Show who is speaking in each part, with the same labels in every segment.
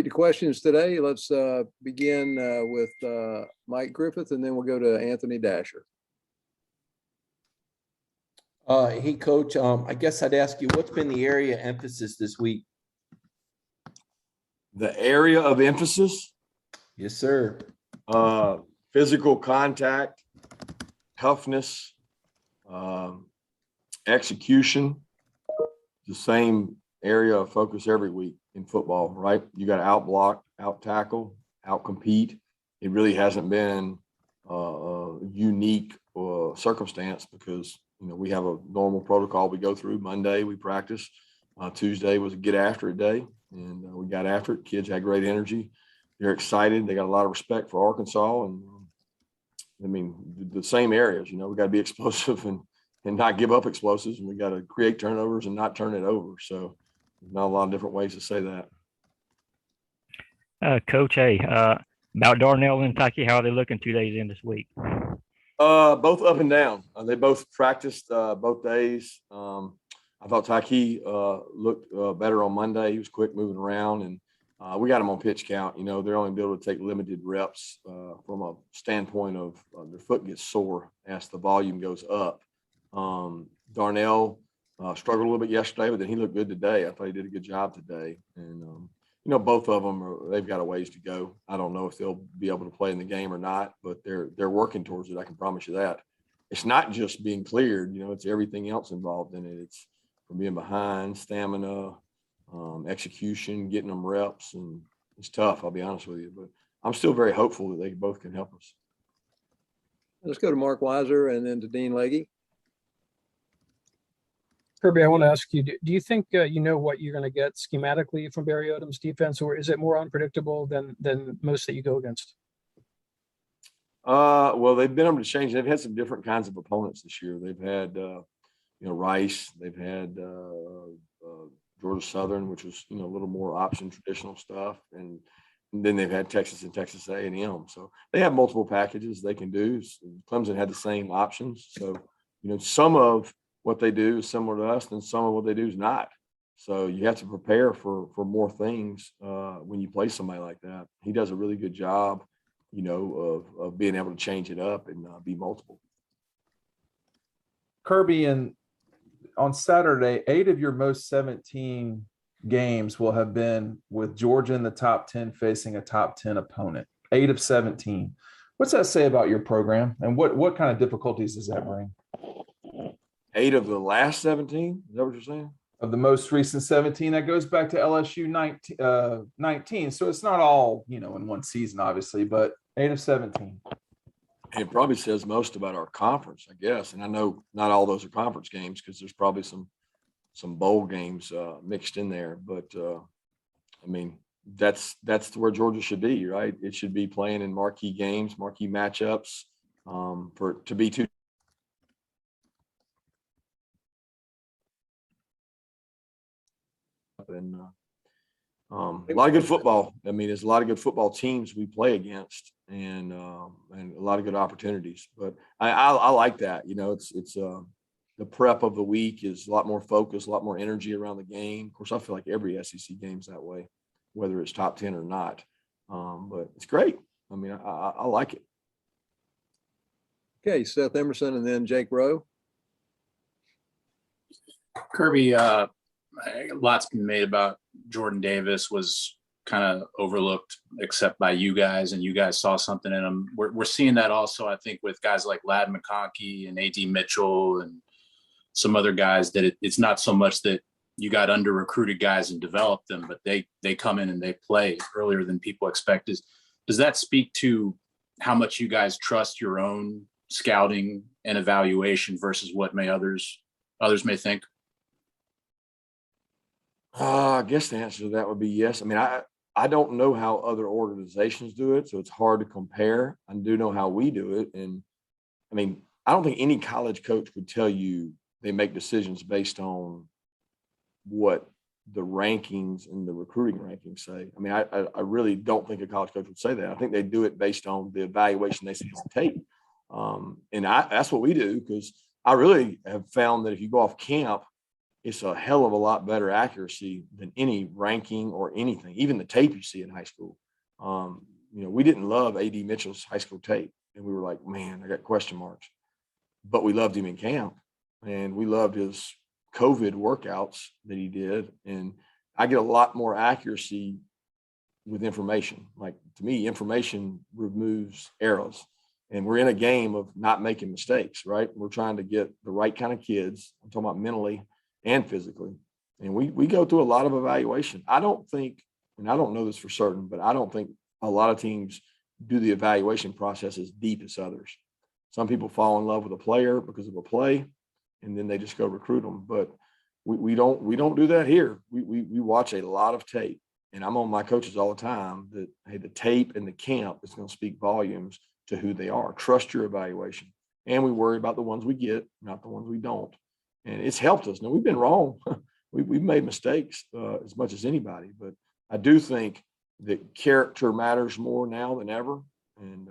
Speaker 1: The questions today. Let's begin with Mike Griffith, and then we'll go to Anthony Dasher.
Speaker 2: Hey, Coach. I guess I'd ask you, what's been the area emphasis this week?
Speaker 3: The area of emphasis?
Speaker 2: Yes, sir.
Speaker 3: Physical contact, toughness, execution. The same area of focus every week in football, right? You got to out-block, out-tackle, out-compete. It really hasn't been a unique circumstance because, we have a normal protocol we go through. Monday, we practice. Tuesday was a get after it day, and we got after it. Kids had great energy. They're excited. They got a lot of respect for Arkansas. And, the same areas, we got to be explosive and not give up explosives, and we got to create turnovers and not turn it over. So not a lot of different ways to say
Speaker 4: that. Coach, hey, about Darnell and Taki, how are they looking 2 days in this week?
Speaker 3: Both up and down. They both practiced both days. I thought Taki looked better on Monday. He was quick moving around, and we got him on pitch count. They're only able to take limited reps from a standpoint of their foot gets sore as the volume goes up. Darnell struggled a little bit yesterday, but then he looked good today. I thought he did a good job today. And, both of them they've got a ways to go. I don't know if they'll be able to play in the game or not, but they're working towards it. I can promise you that. It's not just being cleared, it's everything else involved in it. It's from being behind, stamina, execution, getting them reps, and it's tough, I'll be honest with you, but I'm still very hopeful that they both can help us.
Speaker 1: Let's go to Mark Weiser and then to Dean Legge.
Speaker 5: Kirby, I want to ask you, do you think you know what you're going to get schematically from Barry Odoms' defense, or is it more unpredictable than most that you go against?
Speaker 3: Well, they've been able to change. They've had some different kinds of opponents this year. They've had, Rice. They've had Georgia Southern, which was, a little more option traditional stuff. And then they've had Texas and Texas A&M. So they have multiple packages they can do. Clemson had the same options. So, some of what they do is similar to us, and some of what they do is not. So you have to prepare for more things when you play somebody like that. He does a really good job, of being able to change it up and be multiple.
Speaker 6: Kirby, and on Saturday, 8 of your most 17 games will have been with Georgia in the top 10 facing a top 10 opponent. 8 of 17. What's that say about your program, and what kind of difficulties does that bring?
Speaker 3: 8 of the last 17? Is that what you're saying?
Speaker 6: Of the most recent 17, that goes back to LSU 19. So it's not all, in one season, obviously, but 8 of 17.
Speaker 3: It probably says most about our conference, I guess. And I know not all those are conference games because there's probably some bowl games mixed in there. But, that's where Georgia should be, right? It should be playing in marquee games, marquee matchups to be two. And a lot of good football. There's a lot of good football teams we play against, and a lot of good opportunities. But I like that. It's the prep of the week is a lot more focus, a lot more energy around the game. Of course, I feel like every SEC game's that way, whether it's top 10 or not. But it's great. I like it.
Speaker 1: Okay, Seth Emerson and then Jake Rowe.
Speaker 7: Kirby, lots been made about Jordan Davis was kind of overlooked except by you guys, and you guys saw something in him. We're seeing that also, I think, with guys like Ladd McConkey and A.D. Mitchell and some other guys, that it's not so much that you got under-recruited guys and developed them, but they come in and they play earlier than people expect. Does that speak to how much you guys trust your own scouting and evaluation versus what others may think?
Speaker 3: I guess the answer to that would be yes. I don't know how other organizations do it, so it's hard to compare. I do know how we do it. And I don't think any college coach would tell you they make decisions based on what the rankings and the recruiting rankings say. I really don't think a college coach would say that. I think they do it based on the evaluation they see on tape. And that's what we do, because I really have found that if you go off camp it's a hell of a lot better accuracy than any ranking or anything, even the tape you see in high school. We didn't love AD Mitchell's high school tape, and we were like, man, I got question marks. But we loved him in camp, and we loved his COVID workouts that he did. And I get a lot more accuracy with information. Like, to me, information removes errors. And we're in a game of not making mistakes, right? We're trying to get the right kind of kids. I'm talking about mentally and physically. And we go through a lot of evaluation. I don't think, and I don't know this for certain, but I don't think a lot of teams do the evaluation process as deep as others. Some people fall in love with a player because of a play, and then they just go recruit them. But we don't do that here. We watch a lot of tape, and I'm on my coaches all the time that, hey, the tape and the camp is going to speak volumes to who they are. Trust your evaluation. And we worry about the ones we get, not the ones we don't. And it's helped us. Now, we've been wrong. We've made mistakes as much as anybody, but I do think that character matters more now than ever. And,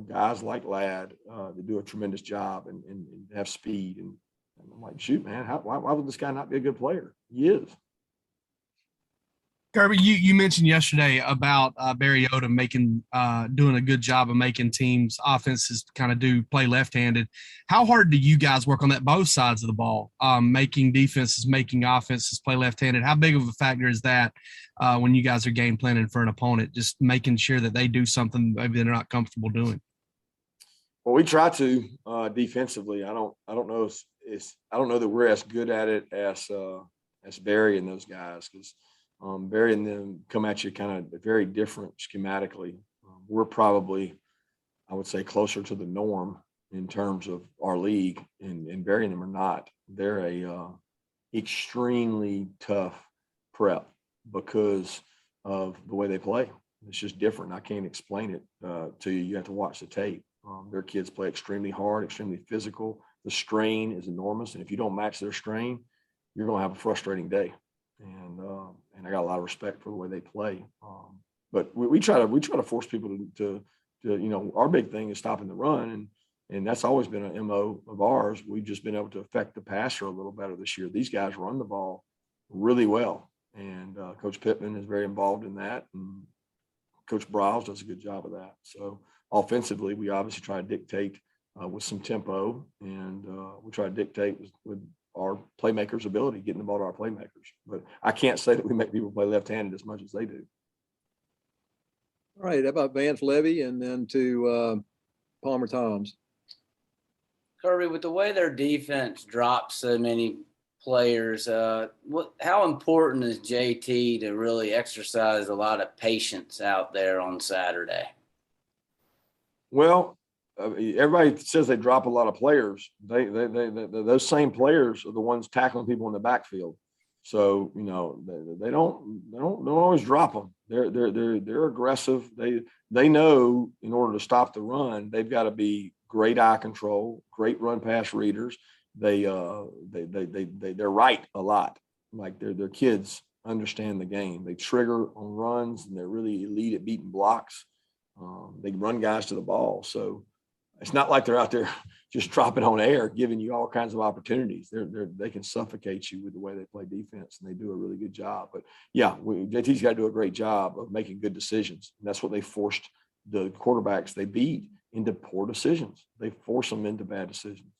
Speaker 3: guys like Ladd, they do a tremendous job and have speed. And I'm like, shoot, man, why would this guy not be a good player? He is.
Speaker 8: Kirby, you mentioned yesterday about Barry Odom doing a good job of making teams' offenses kind of play left-handed. How hard do you guys work on that, both sides of the ball, making defenses, making offenses play left-handed? How big of a factor is that when you guys are game planning for an opponent, just making sure that they do something maybe they're not comfortable doing?
Speaker 3: Well, we try to defensively. I don't know I don't know that we're as good at it as Barry and those guys, because Barry and them come at you kind of very different schematically. We're probably, I would say, closer to the norm in terms of our league, and Barry and them are not. They're a extremely tough prep because of the way they play. It's just different. I can't explain it to you. You have to watch the tape. Their kids play extremely hard, extremely physical. The strain is enormous, and if you don't match their strain, you're going to have a frustrating day. And I got a lot of respect for the way they play. But we try to force people to our big thing is stopping the run, and that's always been an MO of ours. We've just been able to affect the passer a little better this year. These guys run the ball really well, and Coach Pittman is very involved in that, and Coach Browse does a good job of that. So offensively, we obviously try to dictate with some tempo, and we try to dictate with our playmakers' ability, getting the ball to our playmakers. But I can't say that we make people play left-handed as much as they do.
Speaker 1: All right. How about Vance Levy and then to Palmer Toms?
Speaker 9: Kirby, with the way their defense drops so many players, how important is JT to really exercise a lot of patience out there on Saturday? Well,
Speaker 3: Everybody says they drop a lot of players. Those same players are the ones tackling people in the backfield. So they don't always drop them. They're aggressive. They know in order to stop the run, they've got to be great eye control, great run pass readers. They're right a lot. Like their kids understand the game. They trigger on runs, and they're really elite at beating blocks. They run guys to the ball. So it's not like they're out there just dropping on air, giving you all kinds of opportunities. They can suffocate you with the way they play defense, and they do a really good job. But yeah, JT's got to do a great job of making good decisions. And that's what they forced the quarterbacks they beat into poor decisions. They force them into bad decisions.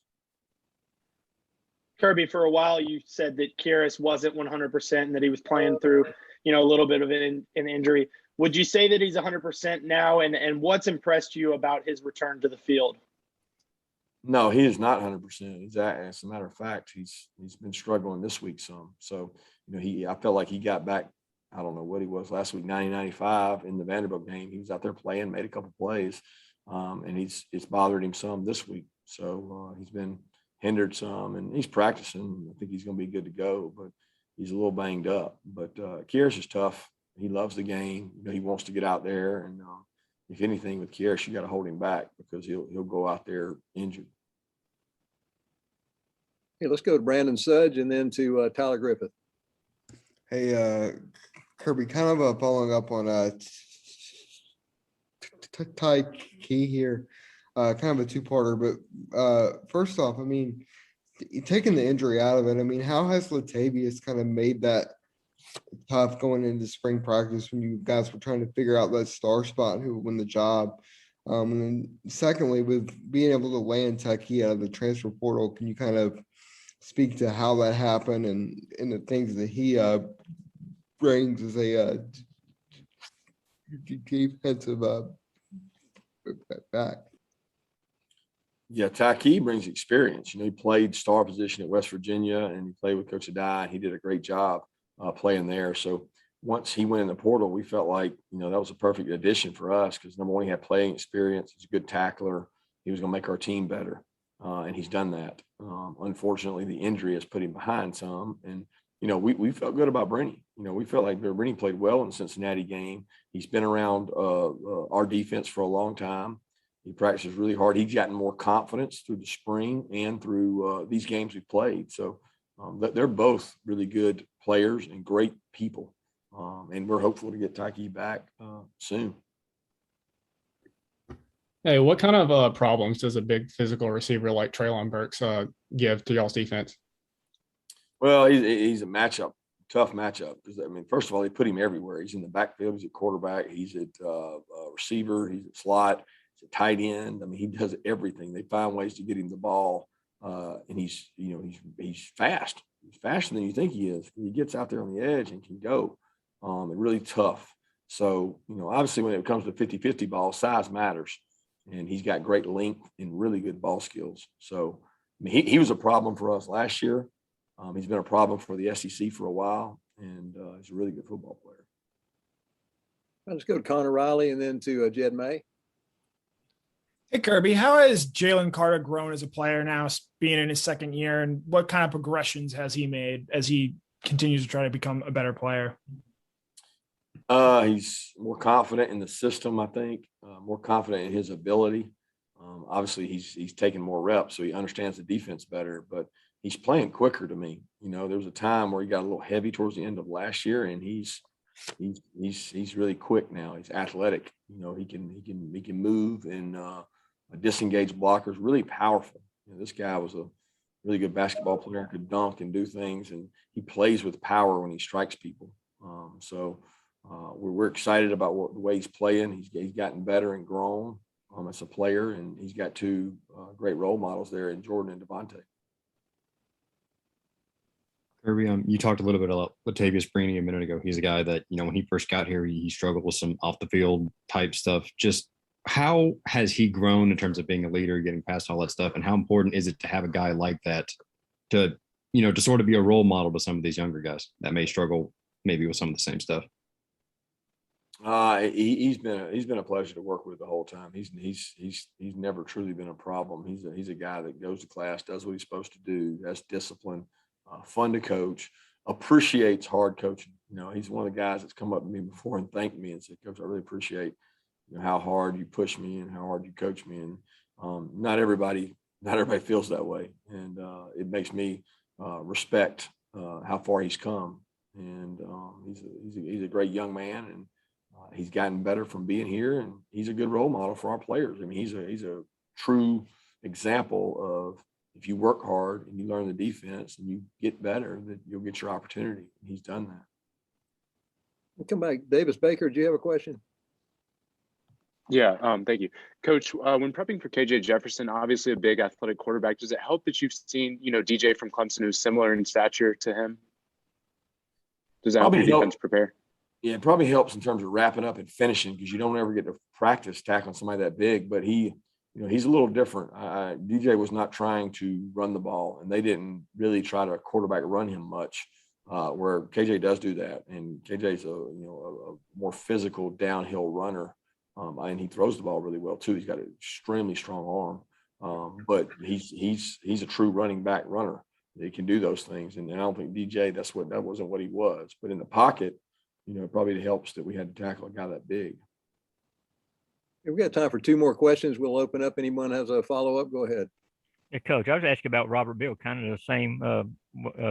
Speaker 10: Kirby, for a while you said that Kyrus wasn't 100% and that he was playing through, a little bit of an injury. Would you say that he's 100% now? And what's impressed you about his return to the field?
Speaker 3: No, he is not 100%. As a matter of fact, he's been struggling this week some. So, I felt like he got back, I don't know what he was last week, 90-95 in the Vanderbilt game. He was out there playing, made a couple plays, and it's bothered him some this week. So he's been hindered some, and he's practicing. I think he's going to be good to go, but he's a little banged up. But Kyrus is tough. He loves the game. He wants to get out there, and if anything with Kyrus, you got to hold him back because he'll go out there injured.
Speaker 1: Hey, let's go to Brandon Sudge and then to Tyler Griffith.
Speaker 11: Hey, Kirby, kind of following up on Ty Key here, kind of a two-parter. But first off, taking the injury out of it, I mean, how has Latavius kind of made that tough going into spring practice when you guys were trying to figure out that star spot and who would win the job? And then secondly, with being able to land Taki out of the transfer portal, can you kind of speak to how that happened and the things that he brings as a defensive back?
Speaker 3: Yeah, Taki brings experience. You know, he played star position at West Virginia, and he played with Coach Adai, and he did a great job playing there. So once he went in the portal, we felt like, you know, that was a perfect addition for us because, number one, he had playing experience. He's a good tackler. He was going to make our team better, and he's done that. Unfortunately, the injury has put him behind some, and you know, we felt good about Brenny. You know, we felt like Brenny played well in the Cincinnati game. He's been around our defense for a long time. He practices really hard. He's gotten more confidence through the spring and through these games we've played. So they're both really good players and great people. And we're hopeful to get Taki back soon.
Speaker 12: Hey, what kind of problems does a big physical receiver like Treylon Burks give to y'all's defense?
Speaker 3: Well, he's a tough matchup. Because, I mean, first of all, they put him everywhere. He's in the backfield. He's at quarterback. He's at receiver. He's at slot. He's a tight end. I mean, he does everything. They find ways to get him the ball, and he's fast. He's faster than you think he is. He gets out there on the edge and can go. And really tough. So, you know, obviously when it comes to 50-50 ball, size matters, and he's got great length and really good ball skills. So, I mean, he was a problem for us last year. He's been a problem for the SEC for a while, and he's a really good football player.
Speaker 1: Let's go to Connor Riley and then to Jed May.
Speaker 13: Hey, Kirby, how has Jalyn Carter grown as a player now, being in his second year, and what kind of progressions has he made as he continues to try to become a better player?
Speaker 3: He's more confident in the system, I think, more confident in his ability. Obviously, he's taking more reps, so he understands the defense better, but he's playing quicker to me. You know, there was a time where he got a little heavy towards the end of last year, and he's really quick now. He's athletic. You know, he can move and disengage blockers, really powerful. You know, this guy was a really good basketball player, could dunk and do things, and he plays with power when he strikes people. We're excited about the way he's playing. He's gotten better and grown as a player, and he's got two great role models there in Jordan and Devontae.
Speaker 14: Kirby, you talked a little bit about Latavius Brini a minute ago. He's a guy that, you know, when he first got here, he struggled with some off the field type stuff. Just how has he grown in terms of being a leader, getting past all that stuff, and how important is it to have a guy like that to, you know, to sort of be a role model to some of these younger guys that may struggle maybe with some of the same stuff?
Speaker 3: He's been a pleasure to work with the whole time. He's never truly been a problem. He's a guy that goes to class, does what he's supposed to do, has discipline, fun to coach, appreciates hard coaching. You know, he's one of the guys that's come up to me before and thanked me and said, "Coach, I really appreciate, you know, how hard you push me and how hard you coach me." And not everybody feels that way, and it makes me respect how far he's come. And he's a great young man, and he's gotten better from being here, and he's a good role model for our players. I mean, he's a true example of, if you work hard and you learn the defense and you get better, that you'll get your opportunity. And he's done that.
Speaker 1: We'll come back. Davis Baker, do you have a question?
Speaker 15: Yeah, thank you. Coach, when prepping for KJ Jefferson, obviously a big athletic quarterback, does it help that you've seen, you know, DJ from Clemson who's similar in stature to him? Does that help your defense prepare?
Speaker 3: Yeah, it probably helps in terms of wrapping up and finishing, because you don't ever get to practice tackling somebody that big. But he's a little different. DJ was not trying to run the ball, and they didn't really try to quarterback run him much, where KJ does do that. And KJ's a more physical downhill runner, and he throws the ball really well too. He's got an extremely strong arm, but he's a true running back runner. He can do those things, and I don't think DJ that wasn't what he was. But in the pocket, you know, it probably helps that we had to tackle a guy that big.
Speaker 1: We've got time for two more questions. We'll open up. Anyone has a follow-up, go ahead.
Speaker 4: Yeah, Coach, I was asking about Robert Bill, kind of the same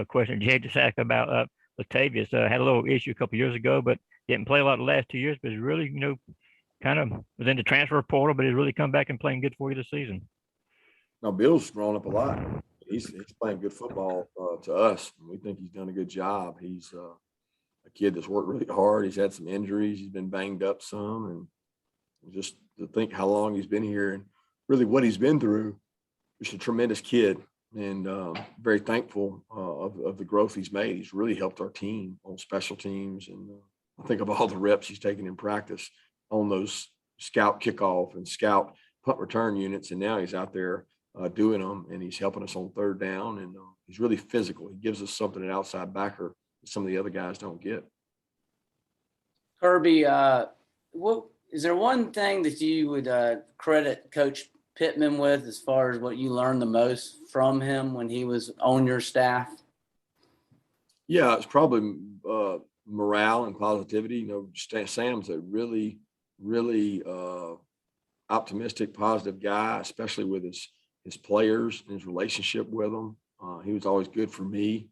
Speaker 4: question Jay just asked about Latavius. Had a little issue a couple years ago, but didn't play a lot the last 2 years, but he's really, you know, kind of was in the transfer portal, but he's really come back and playing good for you this season.
Speaker 3: Now, Bill's grown up a lot. he's playing good football to us. And we think he's done a good job. He's a kid that's worked really hard. He's had some injuries. He's been banged up some, and just to think how long he's been here and really what he's been through. He's a tremendous kid, and very thankful of the growth he's made. He's really helped our team on special teams, and I think of all the reps he's taken in practice on those scout kickoff and scout punt return units, and now he's out there doing them, and he's helping us on third down, and he's really physical. He gives us something an outside backer that some of the other guys don't get.
Speaker 9: Kirby, what is there one thing that you would credit Coach Pittman with as far as what you learned the most from him when he was on your staff?
Speaker 3: Yeah, it's probably morale and positivity. You know, Sam's a really, really optimistic, positive guy, especially with his players and his relationship with them. He was always good for me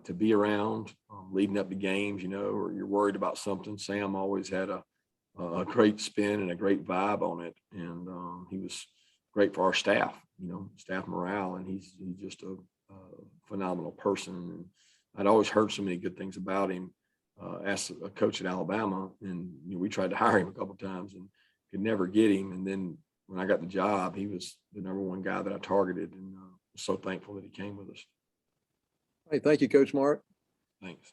Speaker 3: to be around leading up to games, you know, or you're worried about something. Sam always had a great spin and a great vibe on it. And he was great for our staff, you know, staff morale. And he's just a phenomenal person. And I'd always heard so many good things about him as a coach at Alabama. And you know, we tried to hire him a couple of times and could never get him. And then when I got the job, he was the number one guy that I targeted, and so thankful that he came with us.
Speaker 1: Hey, thank you, Coach Mark.
Speaker 3: Thanks.